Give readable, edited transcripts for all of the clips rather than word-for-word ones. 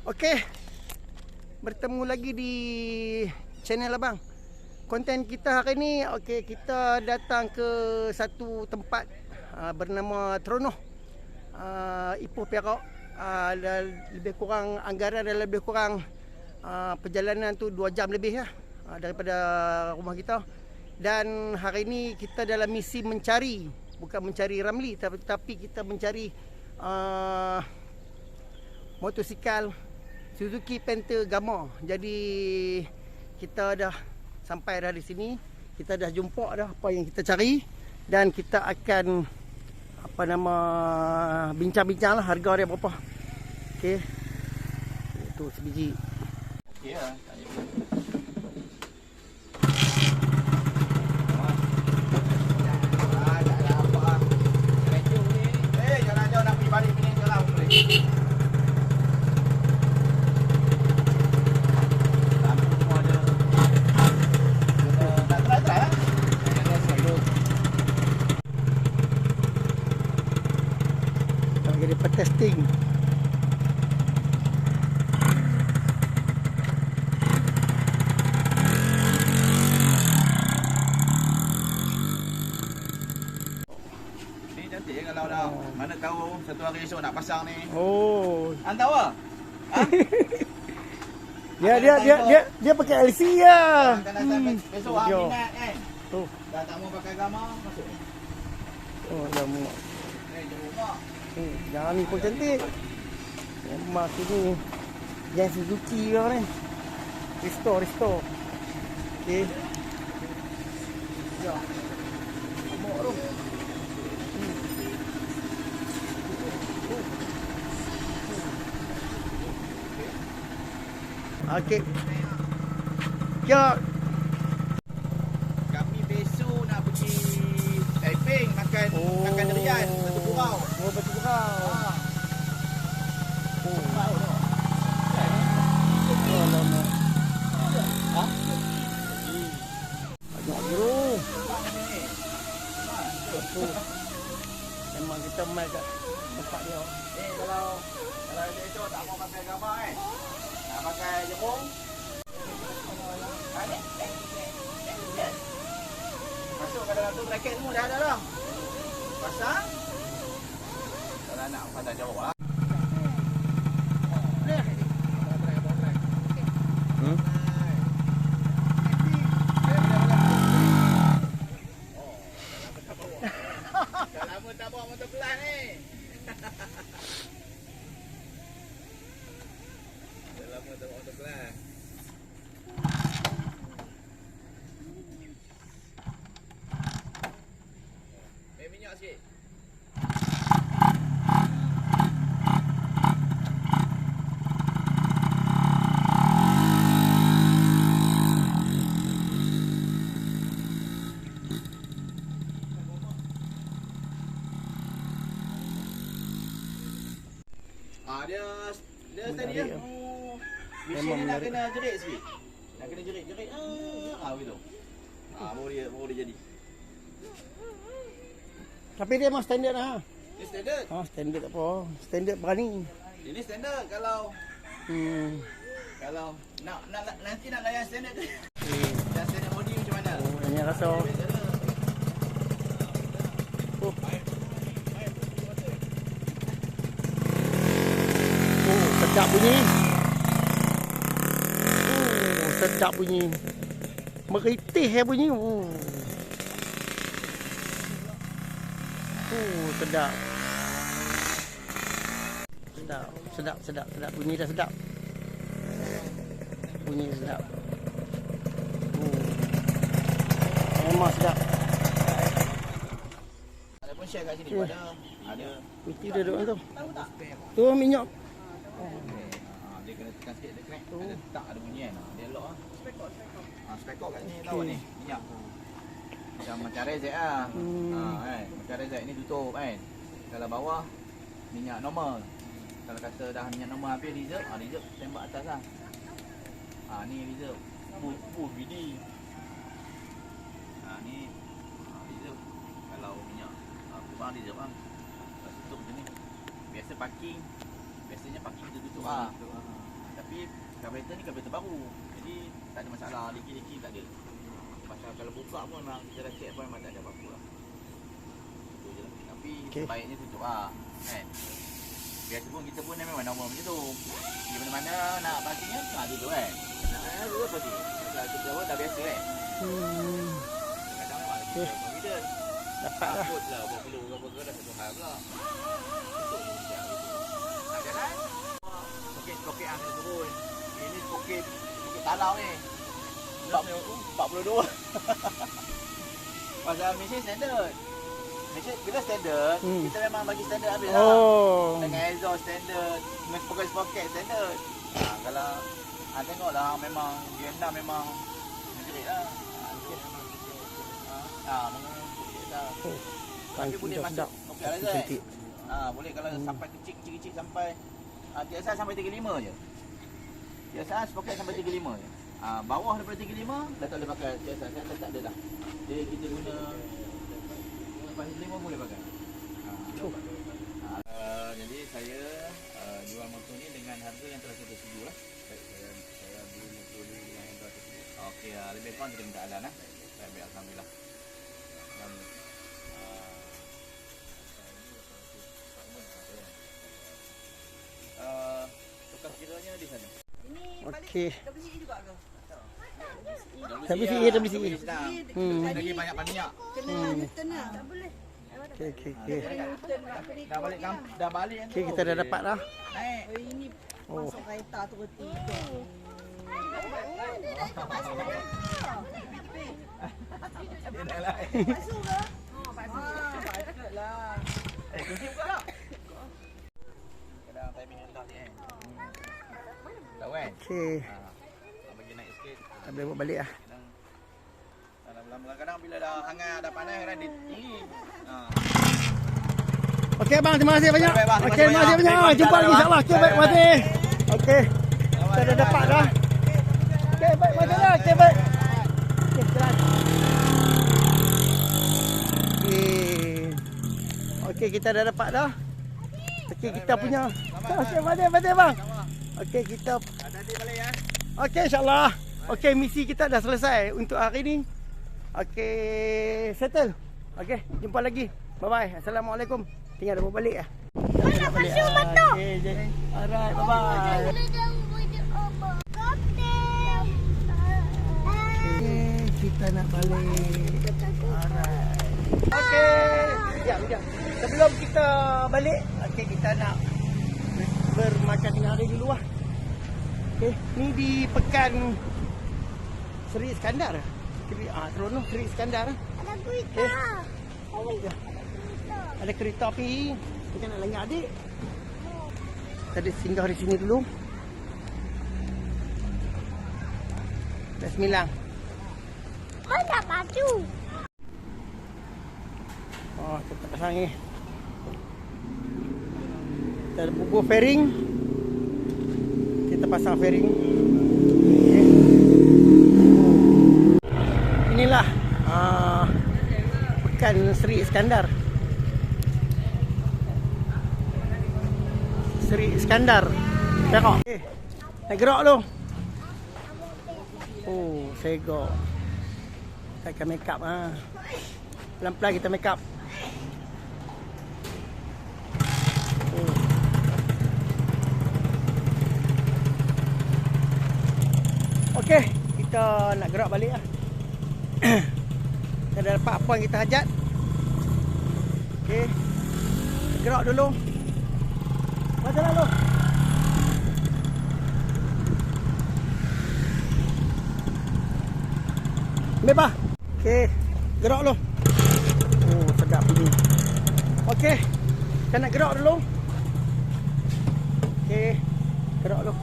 Okey. Bertemu lagi di channel abang. Konten kita hari ni, okey, kita datang ke satu tempat bernama Teronoh, Ipoh Perak. Lebih kurang anggaran dan lebih kurang perjalanan tu 2 jam lebih daripada rumah kita. Dan hari ini kita dalam misi mencari, bukan mencari Ramli, tapi kita mencari motosikal Suzuki Panther Gamma. Jadi kita dah sampai dah di sini. Kita dah jumpa dah apa yang kita cari dan kita akan bincang-bincang lah harga dia berapa. Okey. Itu sebiji. Okey lah. Jangan jauh nak pergi balik ni kalau boleh. Testing. Ni cantik kalau dah mana tahu satu hari esok nak pasang ni. Oh. Anda tahu ah? Dia pakai LC ya. Besok ah minat kan. Tu. Dah tak mau pakai gamma masuk. Oh, dah muak. Jom mak. Jangan ni pun cantik. Emak ni yang Suzuki lah ni. Restore. Okey. Ya. Amok tu. Okey. Ya. Kami besok nak pergi Taiping makan durian Batu Gurau. Oh, Batu Gurau. Alamak. Banyak biru. Memang kita main kat tempat dia. Kalau besok tak mau pakai gambar kan. Nak pakai jepung. Masuk ke dalam tu bracket semua dah ada dah. Pasang. Kalau nak pasang jauh lah. Dah lama tak bawa motor kelas ni. Dah lama tak bawa motor kelas. Minyak sikit. Dia tadi ya. Mesin ni nak kena jerit sikit. Nak kena jerit. Begitu. Baru dia jadi. Tapi dia memang standard lah. Ini standard. Standard tak apa. Standard berani. Ini standard kalau nanti nak layan standard tu. Dan standard body macam mana? Ini rasa. Sedap bunyi. Sedap bunyi. Meritih bunyi. Sedap. Bunyi dah sedap. Memang sedap. Ada pun share kat sini. Ada. Itu dia duduk tu. Tu minyak. Dia kena tekan sikit dia crack. Ada tak ada bunyi kan. Dia lock ah. Spekot kat sini tahu ni minyak. Macam reset lah. Kan. Macam reset ni tutup kan. Kalau bawah minyak normal. Kalau kata dah minyak normal habis reserve, reserve tembak atas lah. Ni reserve. Full VD. Ni reserve. Kalau minyak kurang reserve tutup macam ni. Biasa parking. Biasanya parking tu tutup lah. Tapi karburetor ni karburetor baru. Jadi tak ada masalah, liki-liki tak ada. Pasal kalau buka pun memang kita dah check pun memang tak ada apa-apa lah. Itu je lah. Tapi sebaiknya tutup lah. Kan? Biasa pun kita pun memang normal macam tu. Di mana-mana nak parkingnya, tutup kan. Nak tutup apa tu? Kalau tutup apa dah biasa kan. Kadang-kadang memang kita confident. Dapat lah. Takut lah, buat perlu apa-apa dah satu hal pula. Tutup je sekejap gitu. Nak jalan? Spoket kena turun. Ini spoket talau ni. 42. Pasal Malaysia standard. Malaysia bila standard, kita memang bagi standard habis lah. Dengan exhaust standard, dengan spoket standard. Kalau tengoklah memang G6 memang menjerit lah. Menjerit lah. Tapi boleh masuk okey lah Zai. Boleh kalau sampai kecil sampai TSI sampai 35 je. TSI spoket sampai 35 je. Bawah daripada 35 dah tak boleh pakai TSI. Saya tak ada dah. Jadi kita guna lepas 35 boleh pakai. Jadi saya jual motor ni dengan harga yang telah kita setuju lah. Saya beli motor ni dengan yang telah setuju. Okey, lebih kurang kita minta alan lah. Baik, alhamdulillah. Tukar kiranya di sana. Okey. WCE juga ke? WCE. Lagi banyak minyak. Kena Newton lah. Tak boleh. Okey. Dah balik kan. Okey, kita dah dapat dah. Naik. Ini masuk kereta tu reti. Dia dah lain. Masuk ke? Patut lah. Kunci buka tak? Kadang timing hendak ni kan. Tahu kan? Okey. Bagi naik sikit. Dah boleh buat balik lah. Kadang-kadang bila dah hangat, dah panas, kadang dia tinggi. Okey bang, terima kasih banyak. Baik, bang. Okey, terima kasih banyak. Jumpa lagi insya-Allah. Okey, baik, terima kasih. Okey. Kita dah dapat dah. Okey, baik, macam mana? Okey, baik. Okey, jalan. Okey, kita dah dapat dah. Okey, kita punya. Okey, mati bang. Okey, kita. Hati-hati balik ya. Okey, insya-Allah. Okey, misi kita dah selesai untuk hari ni. Okey, settle. Okey, jumpa lagi. Bye-bye. Assalamualaikum. Tinggal dah bawa balik lah. Mana pasal motor? Okey, alright, bye-bye. Okey, kita nak balik. Alright. Okey. Sekejap. Sebelum kita balik, okey, kita nak bermakan tengah hari dulu lah. Okey, ni di Pekan Seri Iskandar. Teronok Seri Iskandar. Ada kereta. Ada kereta api. Kita nak langgar adik. Kita ada singgah di sini dulu. Dah Semilang. Ada baju. Oh, kita pasang ni. Kita ada bubuh fairing. Kita pasang fairing. Okay. Inilah Pekan Seri Iskandar. Seri Iskandar. Tengok. Okay. Nak gerak lu. Oh, segok. Kita akan make up ha. Pelan-pelan kita make up. Okey, kita nak gerak balik lah. Kita dah dapat apa yang kita hajat. Okey. Gerak dulu. Macam lalu. Bebas. Okey, gerak dulu. Oh, sedap ini. Okey. Kita nak gerak dulu. Okey, gerak dulu.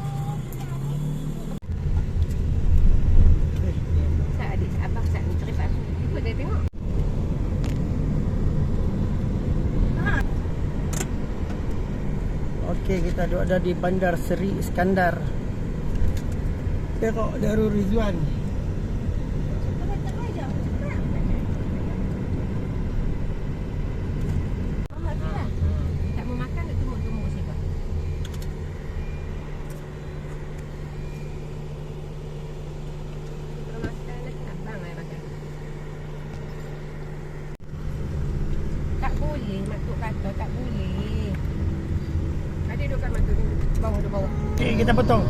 Okey, kita ada di Bandar Seri Iskandar. Perak Darul Rizwan. boleh. Mak Tok kata tak boleh. Ada duduk kat Mak Tok ni. Bawah. Okay, kita potong.